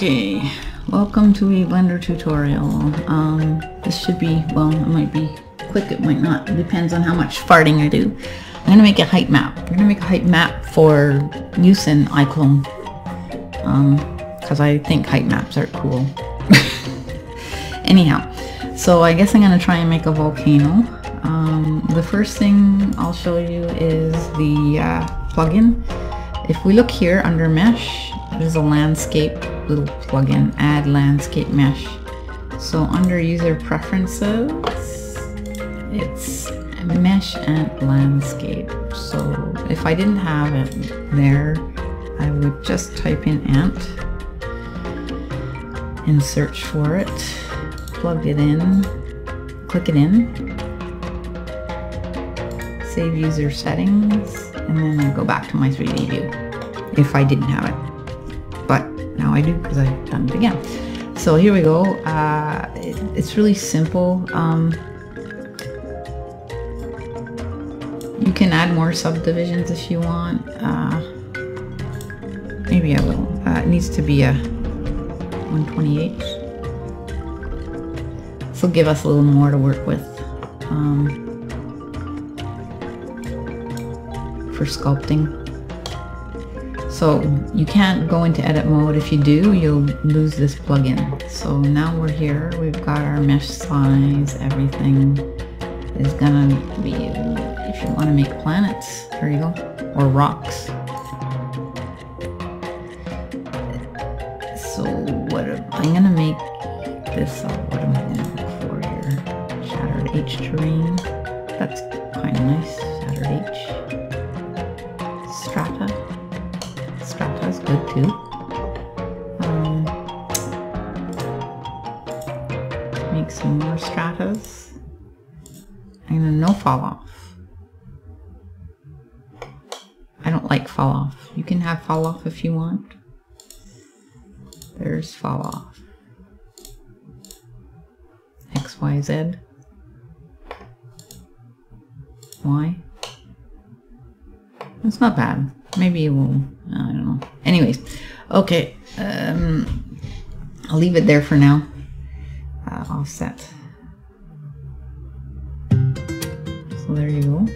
Okay, welcome to a Blender tutorial. This should be, well, it might be quick, it might not. It depends on how much farting I do. I'm gonna make a height map. I'm gonna make a height map for use in IClone. Because I think height maps are cool. Anyhow, so I guess I'm gonna try and make a volcano. The first thing I'll show you is the plugin. If we look here under mesh, there's a landscape little plugin, add landscape mesh. So under user preferences, it's mesh and landscape. So if I didn't have it there, I would just type in ant and search for it, plug it in, click it in, save user settings, and then I go back to my 3D view if I didn't have it. But now I do because I've done it again. So here we go. It's really simple. You can add more subdivisions if you want. Maybe I will. It needs to be a 128. This will give us a little more to work with for sculpting. So you can't go into edit mode. If you do, you'll lose this plugin. So now we're here. We've got our mesh size. Everything is gonna be, if you want to make planets, there you go, or rocks. So what I'm gonna make this, what am I gonna look for here? Shattered H terrain. That's kind of nice. Shattered H. Strata. Strata's good too. Make some more stratas. I'm gonna no fall off. I don't like fall off. You can have fall off if you want. There's fall off. X, Y, Z. Y. It's not bad. Maybe it will, I don't know. Anyways, okay. I'll leave it there for now. Offset. So there you go.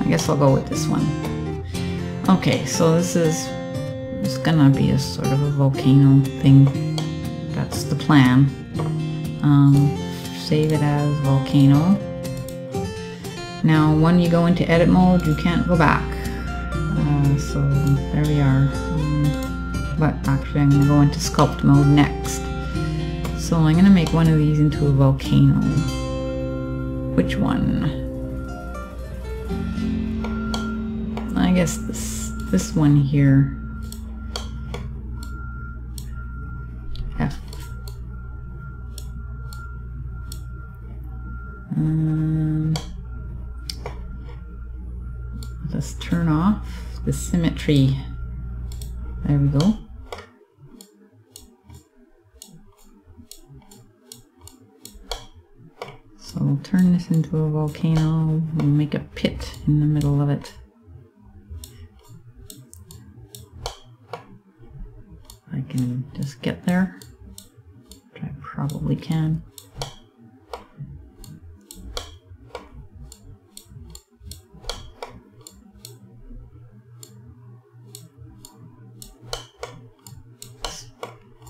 I guess I'll go with this one. Okay, so this is gonna be a sort of a volcano thing. That's the plan. Save it as volcano. Now, when you go into edit mode, you can't go back. So there we are. But actually, I'm gonna go into sculpt mode next. So I'm gonna make one of these into a volcano. Which one? I guess this one here. F. Let's turn off the symmetry. There we go. turn this into a volcano. We'll make a pit in the middle of it. I can just get there, which I probably can.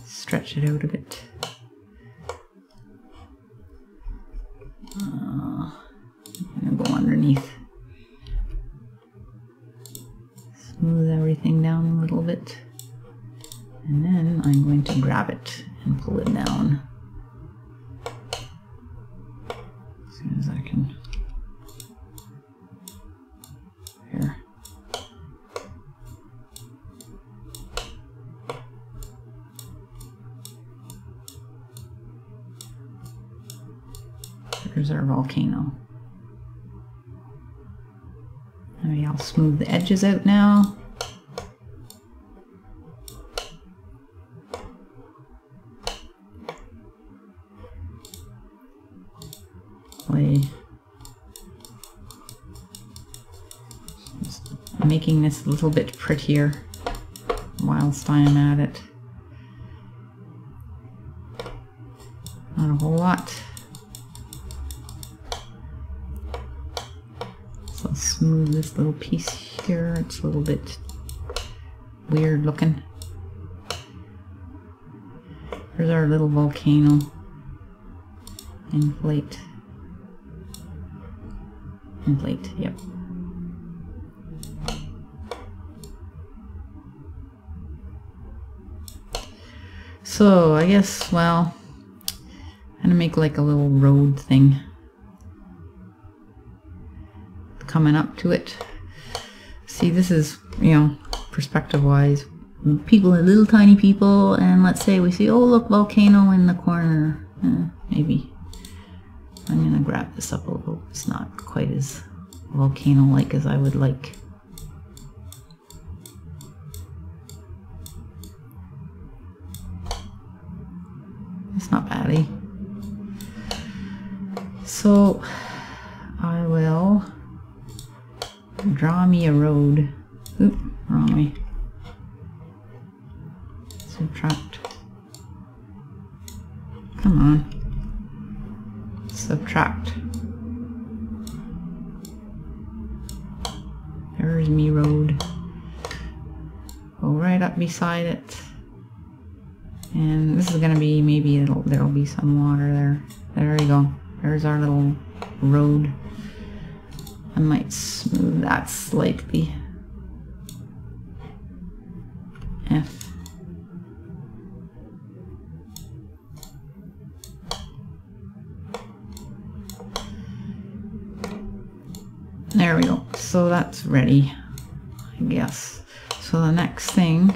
Stretch it out a bit. I'm gonna go underneath. Smooth everything down a little bit. And then I'm going to grab it and pull it down. As soon as I can. Here. There's our volcano. Maybe I'll smooth the edges out now. Making this a little bit prettier whilst I am at it. Not a whole lot. So I'll smooth this little piece here. It's a little bit weird looking. There's our little volcano. Inflate. Inflate, yep. So I guess, well, I'm gonna make like a little road thing coming up to it. See, this is, you know, perspective wise, people are little tiny people, and let's say we see, oh look, volcano in the corner. Maybe I'm gonna grab this up a little. It's not quite as volcano-like as I would like. It's not bad, eh? So I will draw me a road. Oop, wrong way. Subtract. Come on. Subtract. There's me road. Go right up beside it. And this is gonna be, maybe there'll be some water there. There we go. There's our little road. I might smooth that slightly. F. There we go. So that's ready, I guess. So the next thing,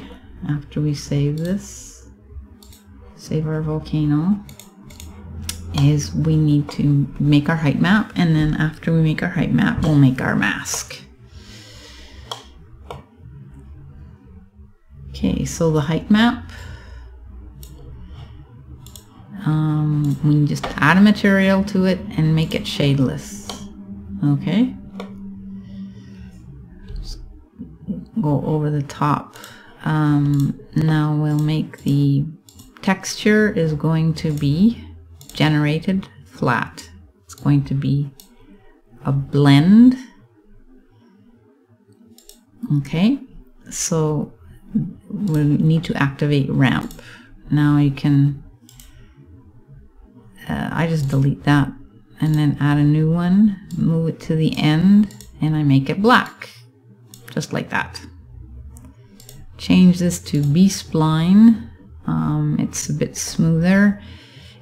after we save this, save our volcano, is we need to make our height map, and then after we make our height map, we'll make our mask. Okay, so the height map, we can just add a material to it and make it shadeless. Okay, just go over the top. Now we'll make the texture is going to be generated flat. It's going to be a blend. Okay, so we need to activate ramp. Now you can, I just delete that and then add a new one, move it to the end, and I make it black, just like that. Change this to B-spline. It's a bit smoother.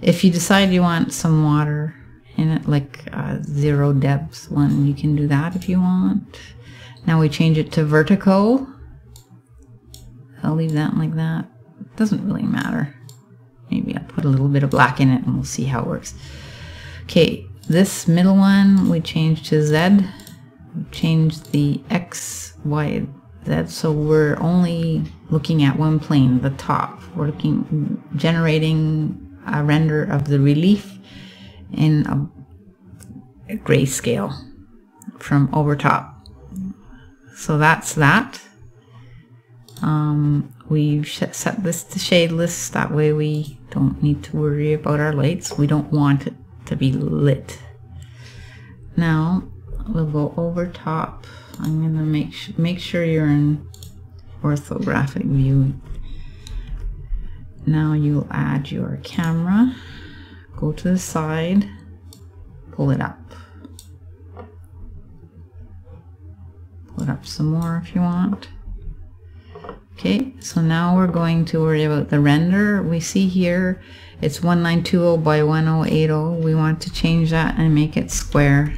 If you decide you want some water in it, like a 0 depth one, you can do that if you want. Now we change it to vertical. I'll leave that like that. It doesn't really matter. Maybe I'll put a little bit of black in it and we'll see how it works. Okay, this middle one we change to Z. We change the X, Y, Z, so we're only looking at one plane, the top. We're generating a render of the relief in grayscale from over top. So that's that. We've set this to shadeless, that way we don't need to worry about our lights. We don't want it to be lit. Now we'll go over top. I'm gonna make sure you're in orthographic view. Now you'll add your camera, go to the side, pull it up. Pull it up some more if you want. Okay, so now we're going to worry about the render. We see here it's 1920 by 1080. We want to change that and make it square.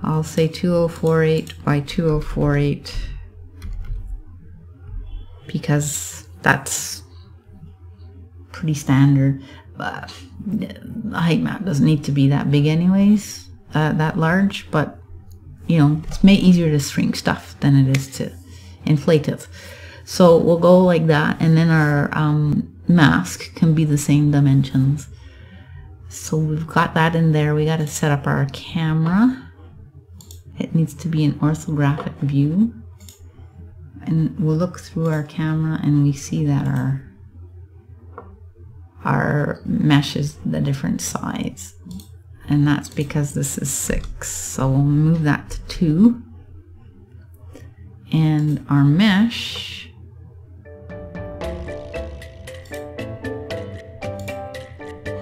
I'll say 2048 by 2048 because that's pretty standard. The height map doesn't need to be that big anyways, that large, but you know, it's easier to shrink stuff than it is to inflate it. So we'll go like that, and then our mask can be the same dimensions. So we've got that in there. We got to set up our camera. It needs to be an orthographic view. And we'll look through our camera and we see that our mesh is the different size. And that's because this is 6. So we'll move that to 2. And our mesh,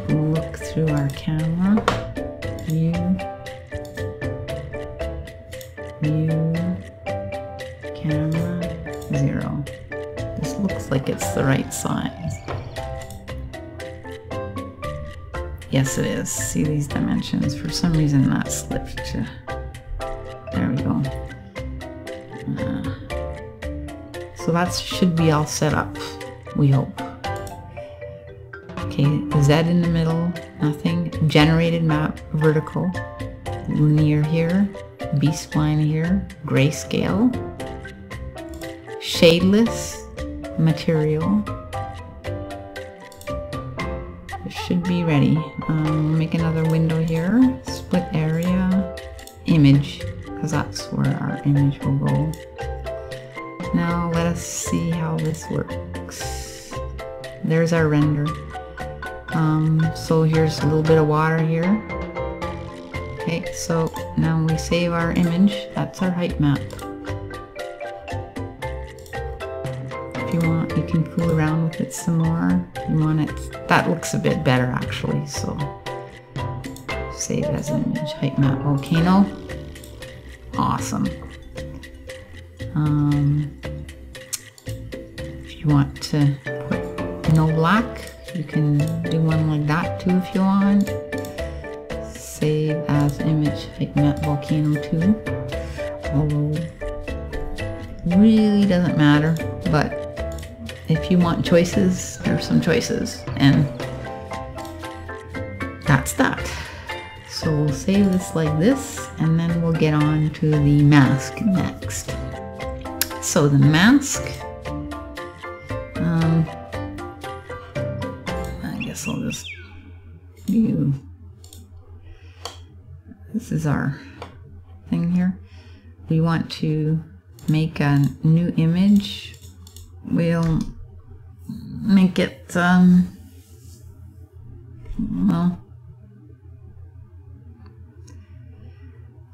we'll look through our camera, view, camera, 0. This looks like it's the right size. Yes, it is. See these dimensions? For some reason that slipped to, there we go. So that should be all set up, we hope. Okay, Z in the middle, nothing. Generated map, vertical. Linear here, B-spline here, grayscale. Shadeless, material. It should be ready. Make another window here, split area, image, because that's where our image will go. Now let us see how this works. There's our render. So here's a little bit of water here. Okay, so now we save our image. That's our height map. If you want, you can fool around with it some more. You want it, that looks a bit better actually, so save as an image. Height map volcano. Awesome. If you want to put no black, you can do one like that too if you want. Save as image, height map volcano 2. Although really doesn't matter, but if you want choices, there's some choices, and that's that. So we'll save this like this, and then we'll get on to the mask next. So the mask, I guess I'll just do, this is our thing here. We want to make a new image. We'll make it, well,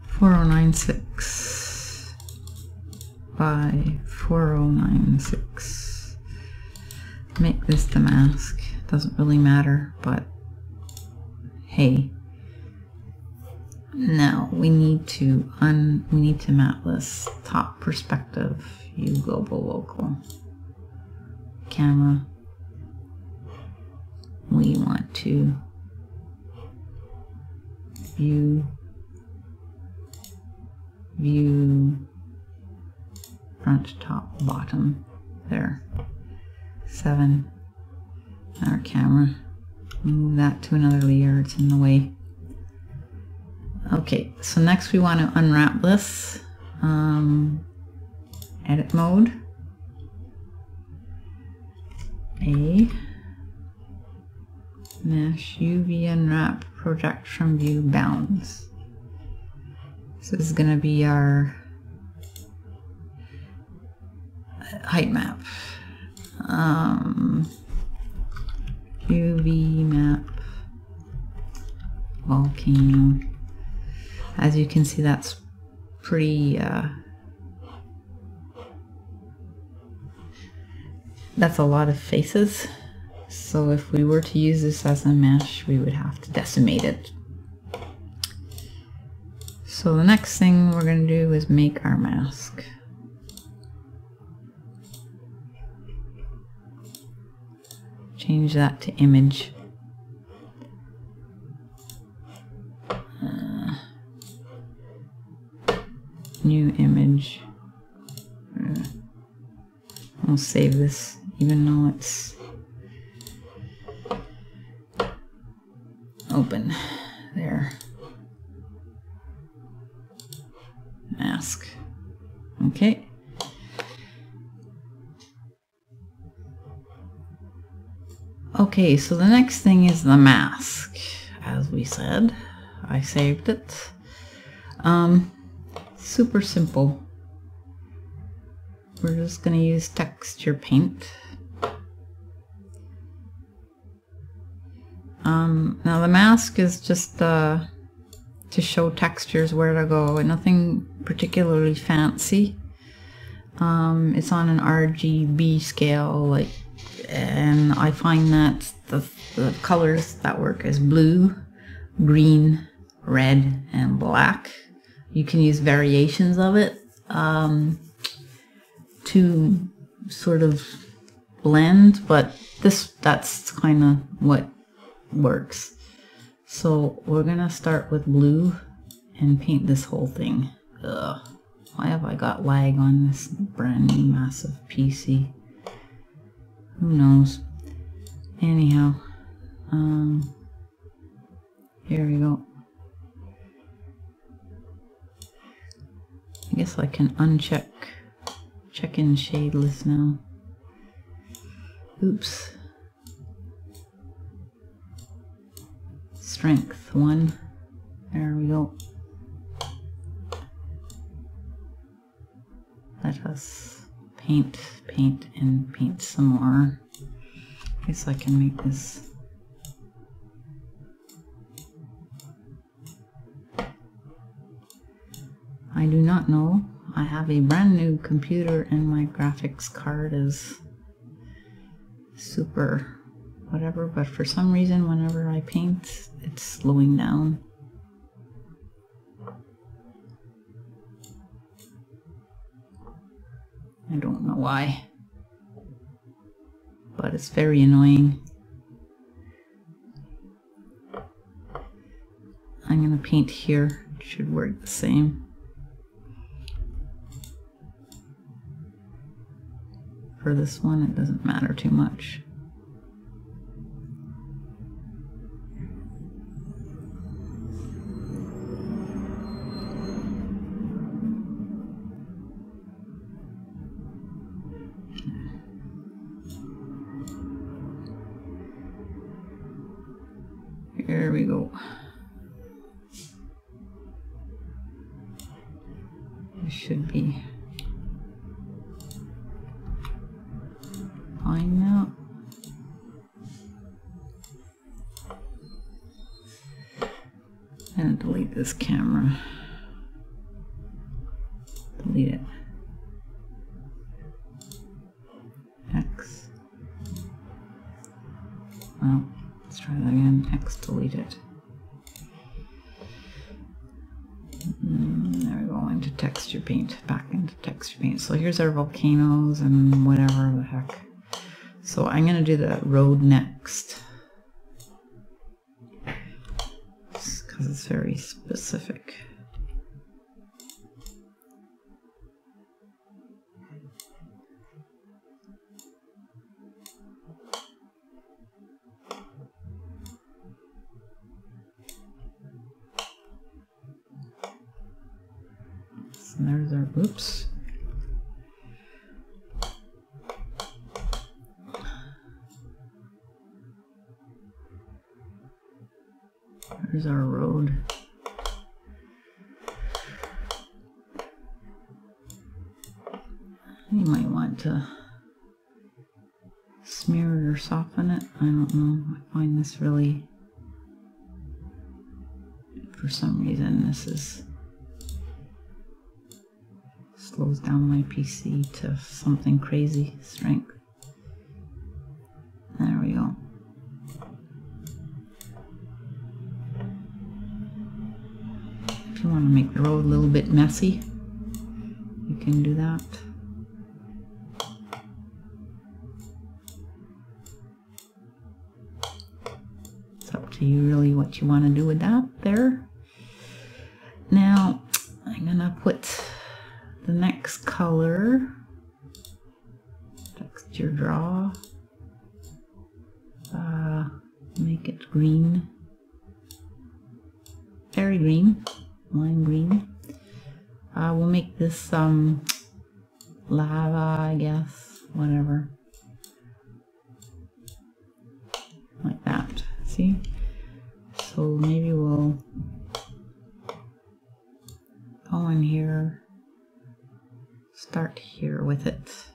4096 by 4096. Make this the mask. Doesn't really matter, but hey. Now we need to map this top perspective. View global local. Camera. We want to view front, top, bottom. There. 7. Our camera. Move that to another layer, it's in the way. Okay, so next we want to unwrap this. Edit mode. A. Mesh UV unwrap project from view bounds. So this is going to be our height map. UV map volcano. As you can see, that's pretty that's a lot of faces. So if we were to use this as a mesh, we would have to decimate it. So the next thing we're going to do is make our mask. Change that to image. New image. I'll save this even though it's open. There. Mask. Okay. Okay, so the next thing is the mask. As we said, I saved it. Super simple. We're just going to use texture paint. Now the mask is just to show textures where to go, and nothing particularly fancy. It's on an RGB scale, and I find that the colors that work is blue, green, red, and black. You can use variations of it to sort of blend, but that's kind of what works. So we're gonna start with blue and paint this whole thing. Ugh. Why have I got lag on this brand new massive PC? Who knows? Anyhow, here we go. I guess I can check in shadeless now. Oops. Strength 1. There we go. Let us paint, and paint some more. I guess I can make this. I do not know. I have a brand new computer and my graphics card is super whatever, but for some reason whenever I paint, it's slowing down. I don't know why, but it's very annoying. I'm gonna paint here. It should work the same. For this one, it doesn't matter too much. Here we go. This should be fine now. And delete this camera. Delete it. X. Well, let's try that again. X, delete it. There we go, into texture paint. Back into texture paint. So here's our volcanoes and whatever the heck. So I'm going to do the road next. Because it's very specific. So there's our, oops. There's our road. You might want to smear it or soften it. I don't know. I find this really, for some reason, this slows down my PC to something crazy strength. There we go. If you want to make the road a little bit messy, you can do that. It's up to you really what you want to do with that there. Now I'm gonna put the next color, texture draw, make it green, very green, lime green. We'll make this lava, I guess, whatever, like that. See? So maybe we'll go in here, start here with it.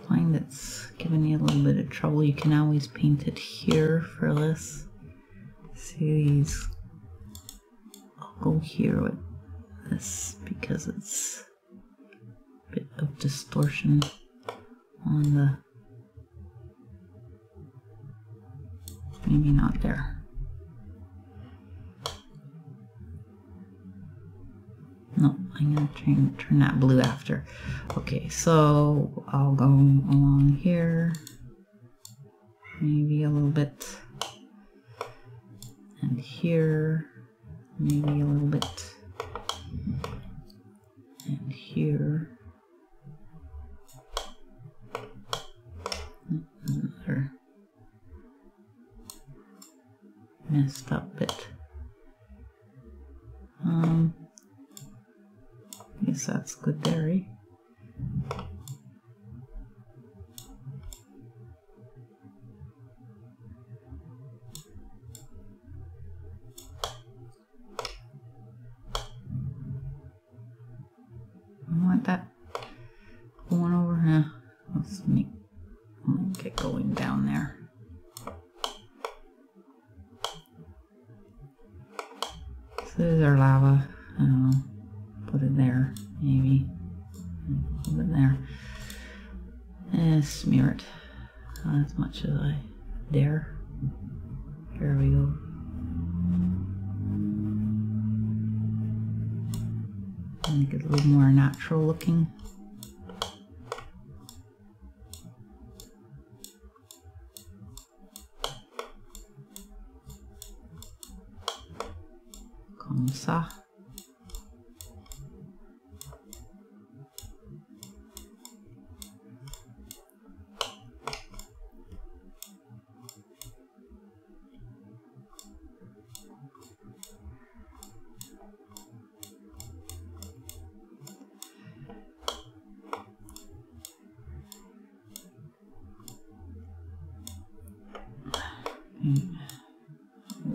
Find it's giving you a little bit of trouble, you can always paint it here for this. See these? I'll go here with this because it's a bit of distortion on the, maybe not there. No, I'm going to turn that blue after. Okay, so I'll go along here, maybe a little bit, and here, maybe a little bit, and here. Another messed up bit. Guess that's good there, eh? I want that going over here. Let's make it going down there. So there's our lava. I don't know. Put it there, maybe. Put it there. And smear it as much as I dare. There we go. Make it a little more natural looking. Comme ça.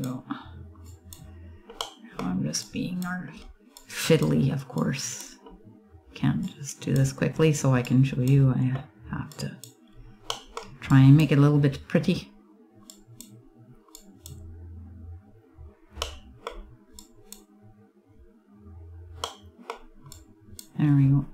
Go. I'm just being fiddly, of course. Can't just do this quickly so I can show you. I have to try and make it a little bit pretty. There we go.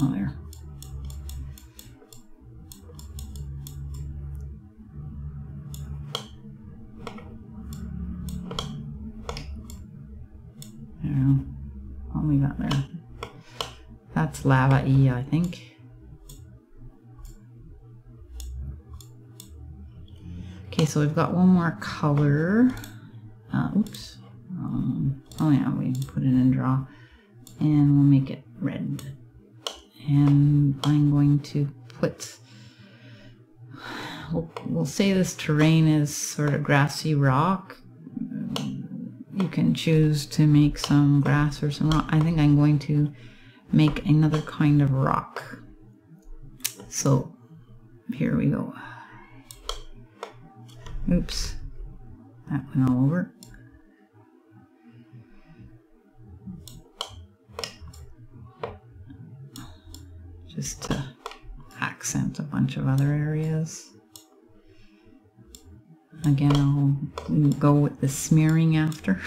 Oh, there. There we go. What we got there? That's lava-y, I think. Okay, so we've got one more color. Oops. Oh yeah, we put it in draw. and we'll make it red. And I'm going to put, we'll say this terrain is sort of grassy rock. You can choose to make some grass or some rock. I think I'm going to make another kind of rock. So here we go. Oops, that went all over. Just to accent a bunch of other areas. Again, I'll go with the smearing after.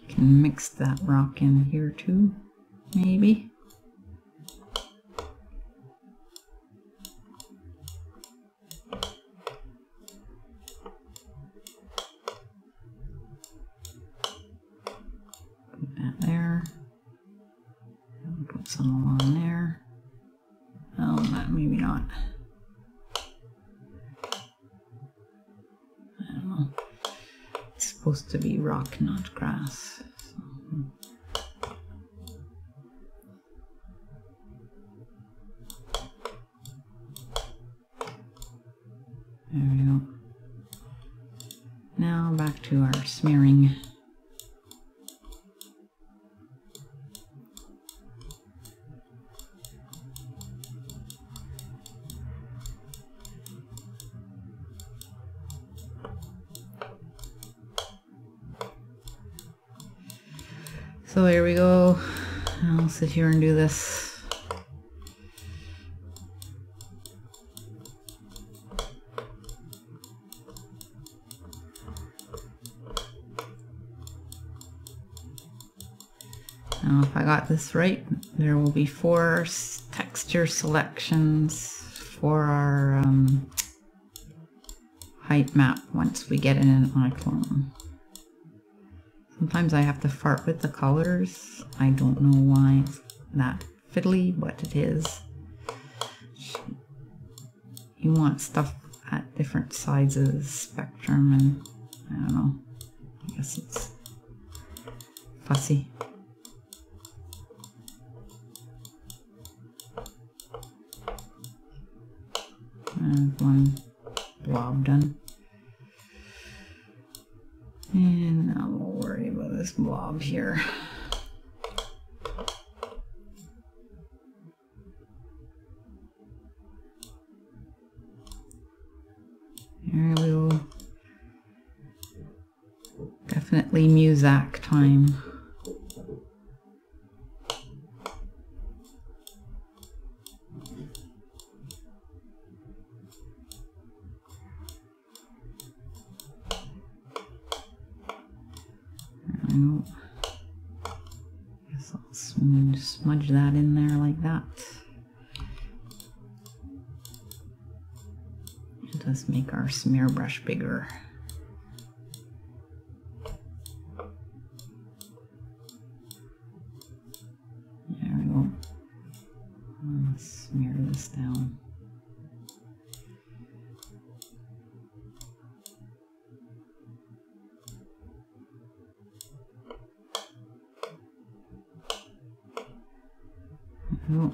Can mix that rock in here too, maybe. There. Put some along there. Oh, maybe not. I don't know. It's supposed to be rock, not grass. So. There we go. Now back to our smearing. So here we go. I'll sit here and do this. Now if I got this right, there will be 4 texture selections for our height map once we get it in IClone. Sometimes I have to fart with the colors. I don't know why it's that fiddly, but it is. You want stuff at different sides of the spectrum, and I don't know. I guess it's fussy. And one blob done. And I won't worry about this blob here. Here we go. Definitely Muzak time. Guess I'll smudge that in there like that. It does make our smear brush bigger. There we go. I'll smear this down. Oh.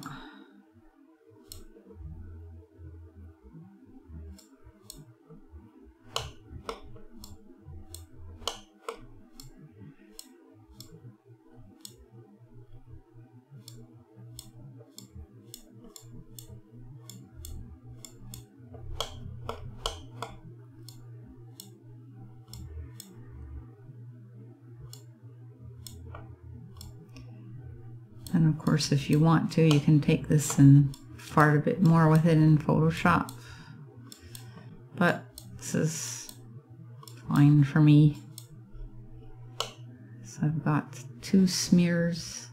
And of course, if you want to, you can take this and fart a bit more with it in Photoshop. But this is fine for me. So I've got 2 smears.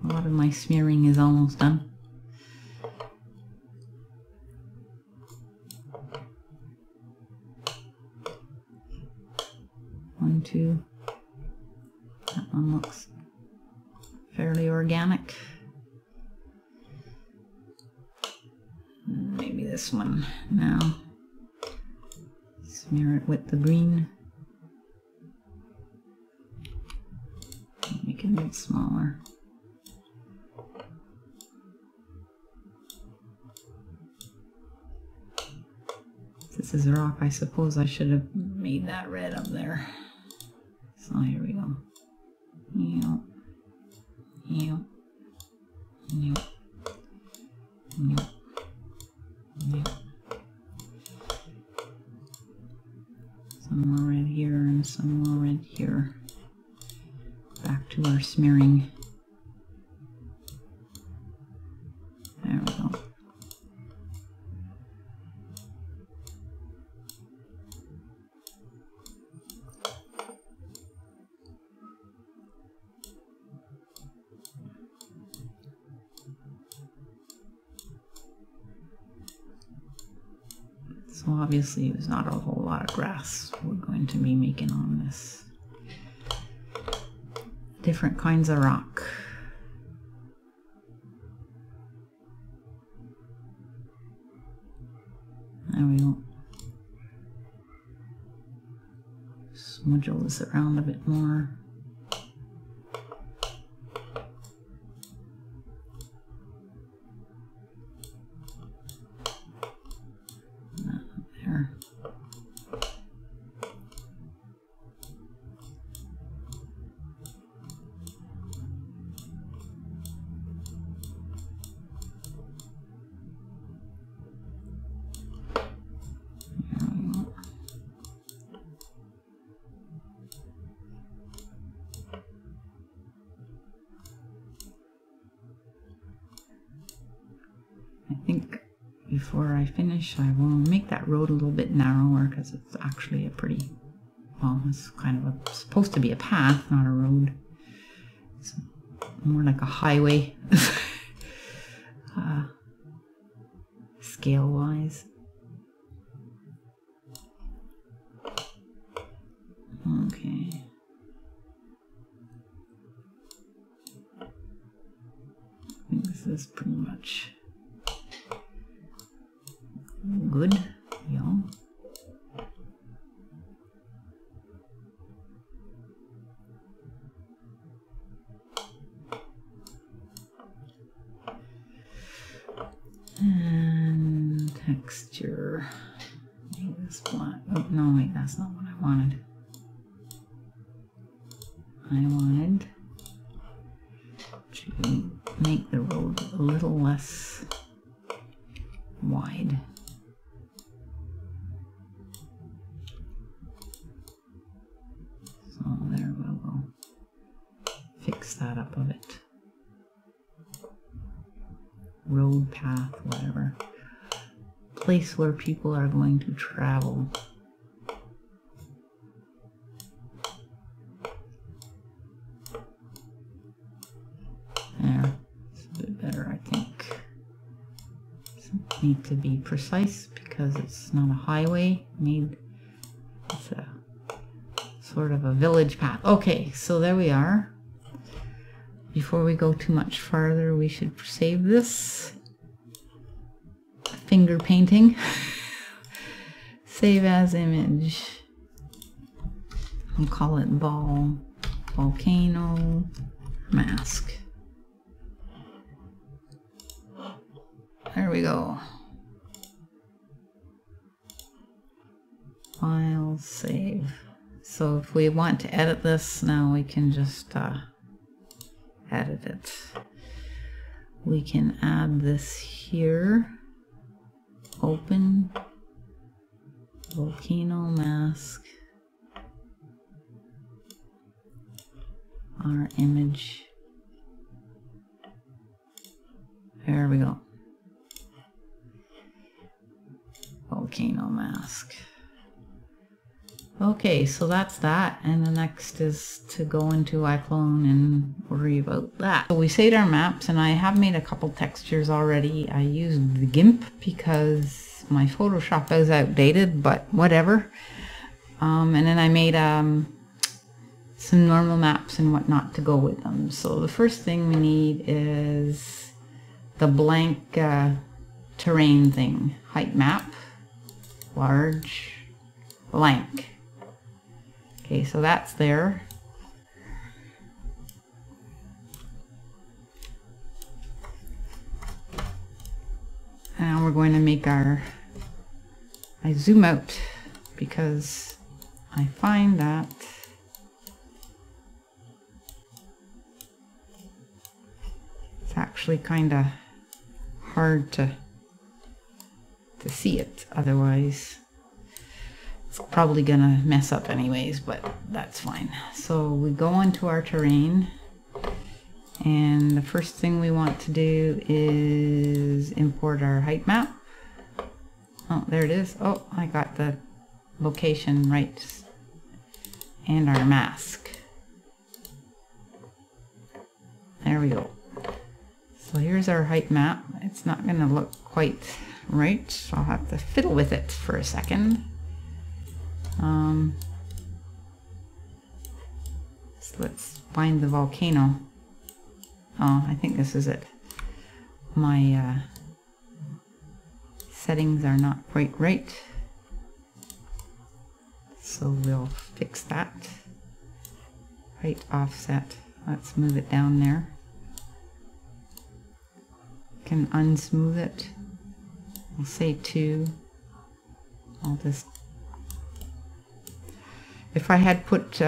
A lot of my smearing is almost done. One, 2. That one looks fairly organic. maybe this one now. Smear it with the green. Make it a bit smaller. This is rock. I suppose I should have made that red up there. So here we go. Ew. Ew. Ew. Ew. Ew. Some more red here and some more red here. Back to our smearing. There we go. So obviously there's not a whole lot of grass we're going to be making on this. Different kinds of rock. There we go. Smudge this around a bit more. There. I think before I finish, I will make that road a little bit narrower because it's actually a pretty, well, it's kind of supposed to be a path, not a road. It's more like a highway, scale-wise. Okay. I think this is pretty much good. Yeah. And texture. Make this black. Oh no, wait, that's not what I wanted. I wanted to make the road a little less wide. So there we'll go. Fix that up a bit. Road, path, whatever. Place where people are going to travel. There. It's a bit better, I think. Doesn't need to be precise because it's not a highway. It's a sort of a village path. Okay, so there we are. Before we go too much farther, we should save this. Finger painting. Save as image. We'll call it volcano mask. There we go. File, save. So if we want to edit this now, we can just edit it. We can add this here. Open volcano mask. Our image. There we go. Volcano mask. Okay, so that's that, and the next is to go into IClone and worry about that. So we saved our maps, and I have made a couple textures already. I used the GIMP because my Photoshop is outdated, but whatever. And then I made some normal maps and whatnot to go with them. So the first thing we need is the blank terrain thing. Height map, large, blank. Okay, so that's there. Now we're going to make our, I zoom out because I find that it's actually kind of hard to see it, otherwise it's probably gonna mess up anyways, but that's fine. So we go into our terrain, and the first thing we want to do is import our height map. Oh, there it is. Oh, I got the location right, and our mask. There we go. So here's our height map. It's not going to look quite right, so I'll have to fiddle with it for a second. So let's find the volcano. Oh, I think this is it. My settings are not quite right, so we'll fix that. Height offset. Let's move it down there. Can unsmooth it. I'll say 2. I'll just, if I had put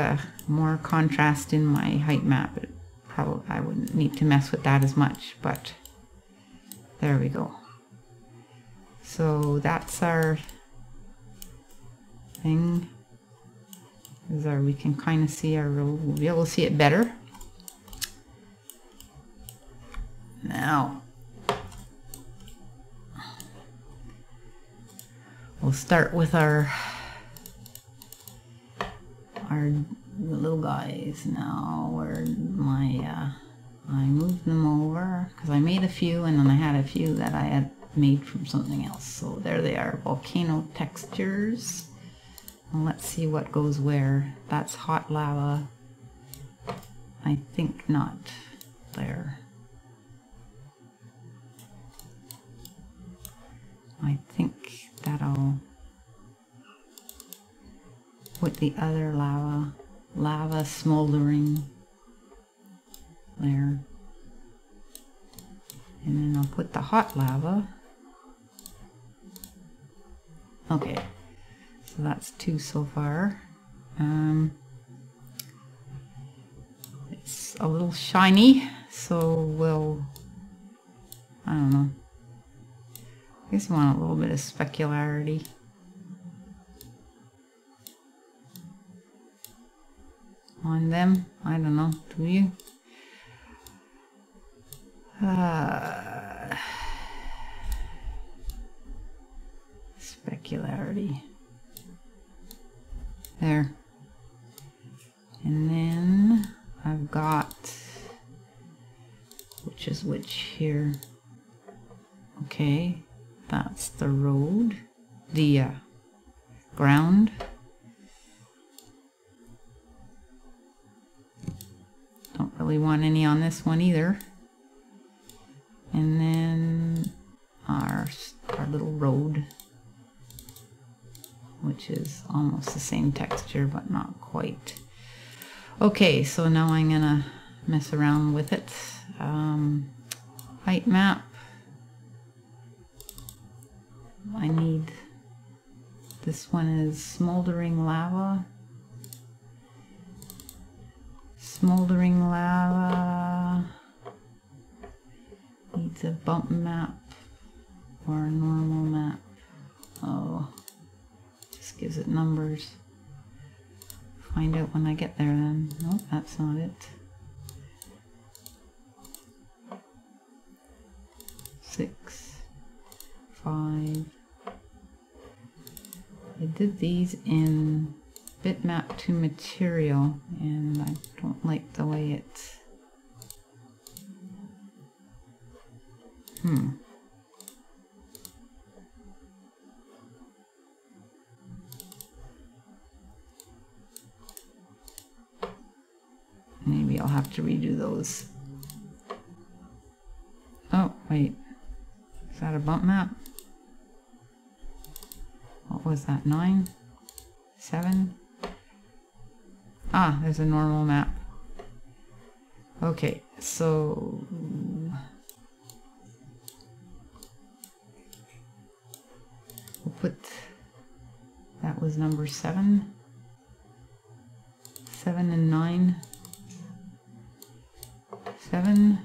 more contrast in my height map, probably I wouldn't need to mess with that as much, but there we go. So that's our thing. Is our, we can kind of see our road. We'll be able to see it better. Now we'll start with our little guys now. Where my I moved them over because I made a few, and then I had a few that I had made from something else. So there they are, volcano textures. And let's see what goes where. That's hot lava. I think not there. I think that'll put the other lava smoldering there. And then I'll put the hot lava. Okay, so that's 2 so far. It's a little shiny, so we'll, I don't know. I guess I want a little bit of specularity. On them, I don't know, do you? Specularity. There. And then I've got, which is which here? Okay, that's the road, the ground. Don't really want any on this one either. And then our little road, which is almost the same texture but not quite. Okay, so now I'm gonna mess around with it. Height map. I need, this one is smoldering lava. Smoldering lava needs a bump map or a normal map. Oh, just gives it numbers. Find out when I get there then. Nope, that's not it. 6, 5. I did these in bitmap to material, and I don't like the way it. Maybe I'll have to redo those. Oh, wait. that a bump map? What was that, 9? 7? Ah, there's a normal map. Okay, so we'll put, that was number 7. 7 and 9. 7,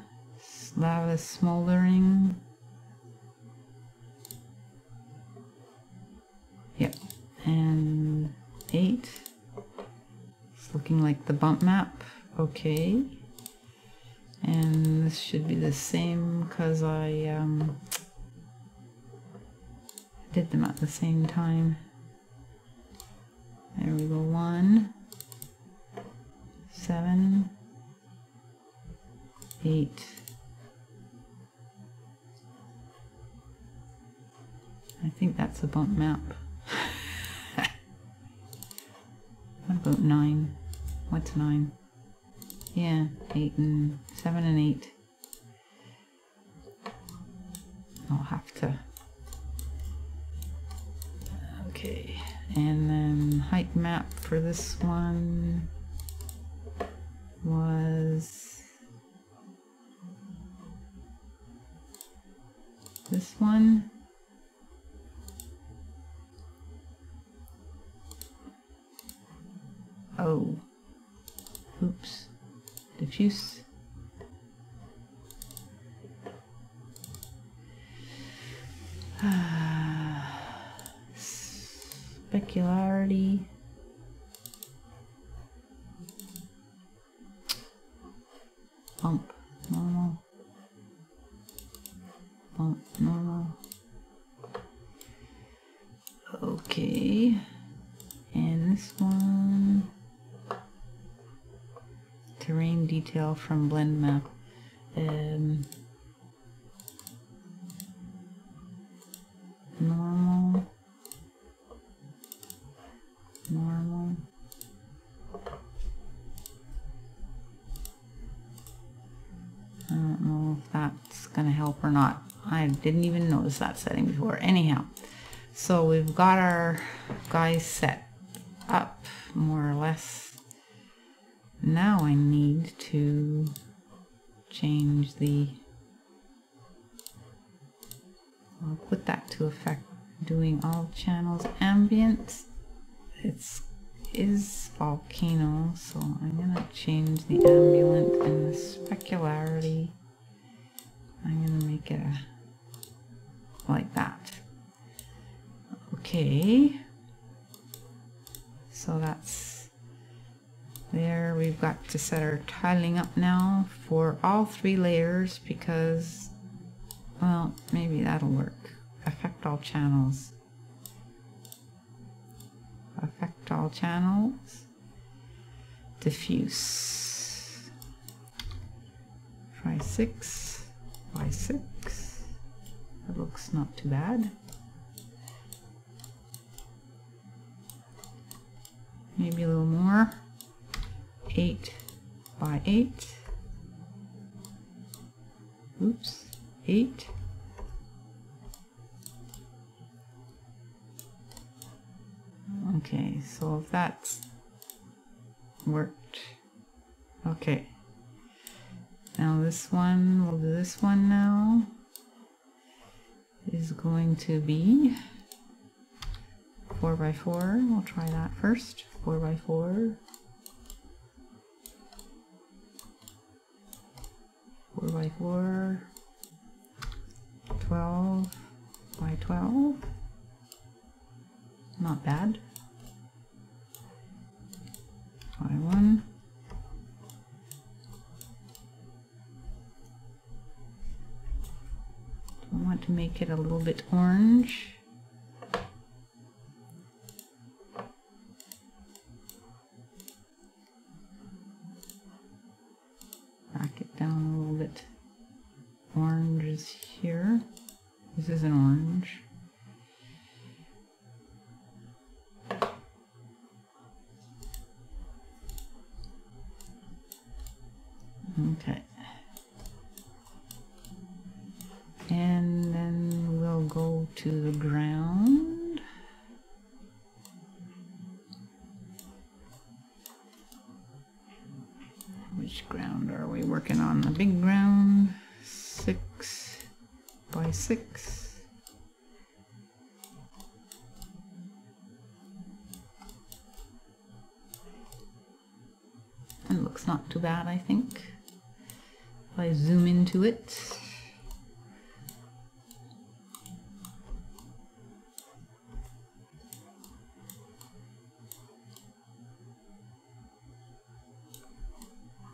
lava smoldering. Yep, and 8. It's looking like the bump map. Okay. And this should be the same because I did them at the same time. There we go. 1, 7, 8. I think that's a bump map. What about 9? What's 9? Yeah, 8 and 7 and 8. I'll have to. Okay, and then height map for this one was this one. Oh, oops, diffuse. Specularity. Bump, normal. Bump, normal. Okay, and this one. Terrain detail from blend map. Normal. Normal. I don't know if that's gonna help or not. I didn't even notice that setting before. Anyhow, so we've got our guys set up more or less. Now I need to change the, I'll put that to effect, doing all channels ambient. Is volcano, so I'm gonna change the ambient and the specularity. I'm gonna make it like that. Okay, so that's there. We've got to set our tiling up now for all 3 layers because, well, maybe that'll work. Affect all channels. Affect all channels. Diffuse. Try 6 by 6. That looks not too bad. Maybe a little more. 8 by 8. Oops. 8. Okay, so if that's worked. Okay. Now this one, we'll do this one now. Is going to be 4 by 4. We'll try that first. 4 by 4. 4 by 4. 12 by 12. Not bad. By 1. I want to make it a little bit orange. Back it down a little bit. Orange is here. This is an orange. Okay. And then go to the ground. Which ground are we working on? The big ground, 6 by 6. It looks not too bad, I think. If I zoom into it.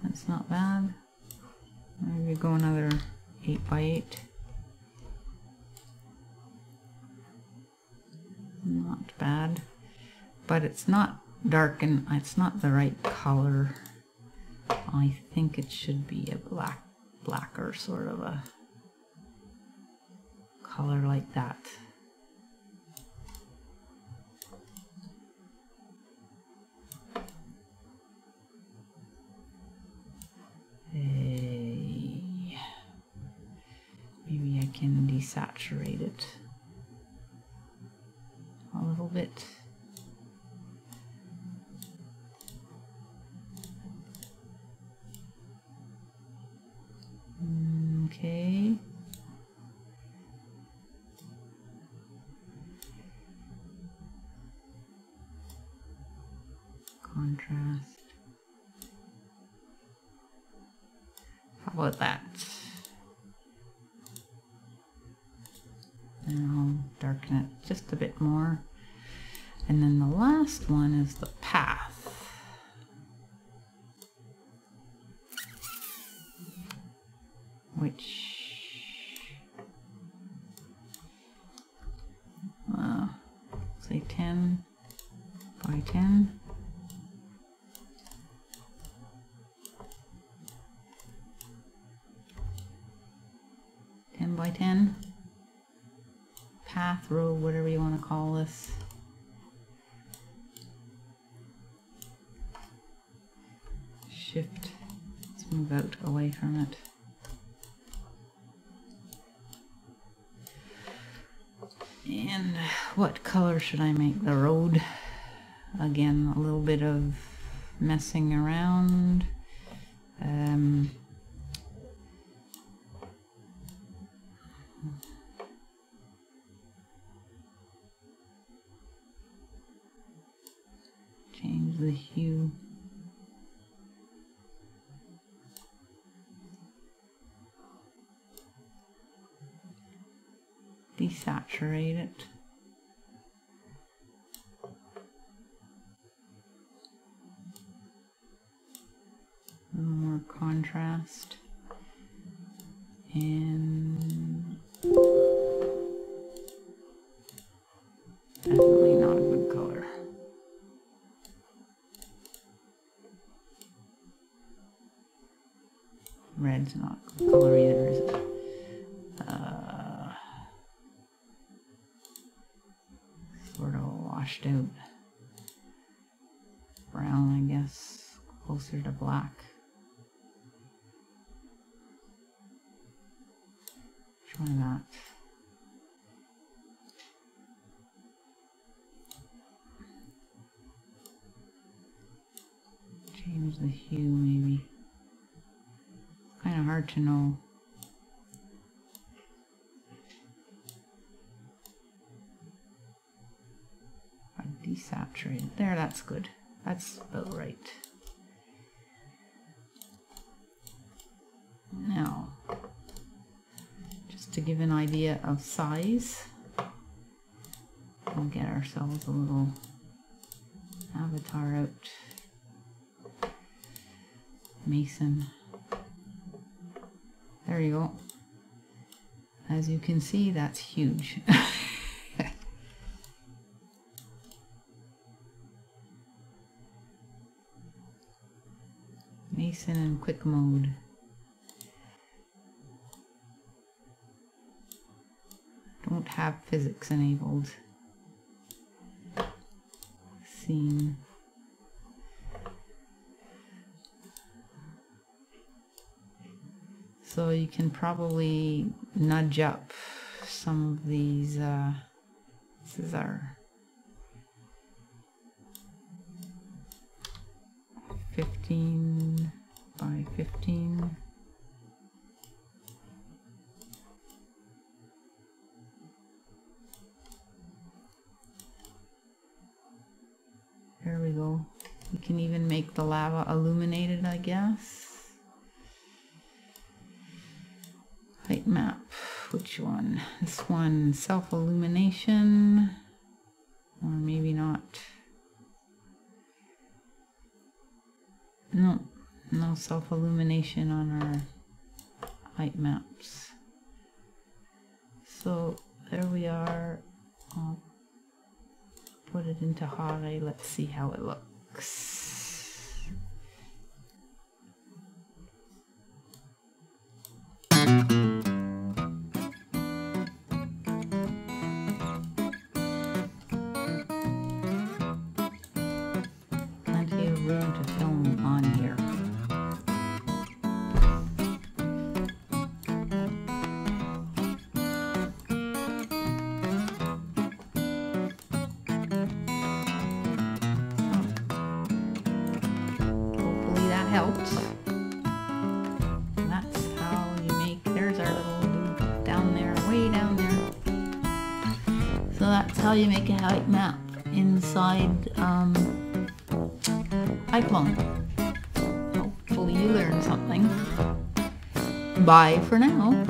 That's not bad. Maybe go another 8 by 8. Not bad, but it's not dark and it's not the right color. I think it should be a blacker sort of a color like that. Maybe I can desaturate it a little bit. Okay. Contrast. How about that? And I'll darken it just a bit more. And then the last one is the path. Which, say 10 by 10. By 10 path, road, whatever you want to call this. Shift, let's move out away from it. And what color should I make the road? Again, a little bit of messing around. Change the hue. Desaturate it. A little more contrast. And definitely not a good color. Red's not a good color either, is it? Sort of washed out brown, I guess, closer to black. Try that. Change the hue maybe. Kind of hard to know. I desaturate it. There, that's good. That's about right. Now, just to give an idea of size, we'll get ourselves a little avatar out. Mason. There you go. As you can see, that's huge. Mason in quick mode. Don't have physics enabled. Scene. So you can probably nudge up some of these. This is our 15 by 15. There we go. We can even make the lava illuminated, I guess. Height map. Which one? This one, self-illumination. Or maybe not. No self-illumination on our height maps. So there we are. I'll put it into high. Let's see how it looks. Plenty of room to film on here. Helps. And that's how you make, there's our little loop down there, way down there. So that's how you make a height map inside IClone. Hopefully you learned something. Bye for now.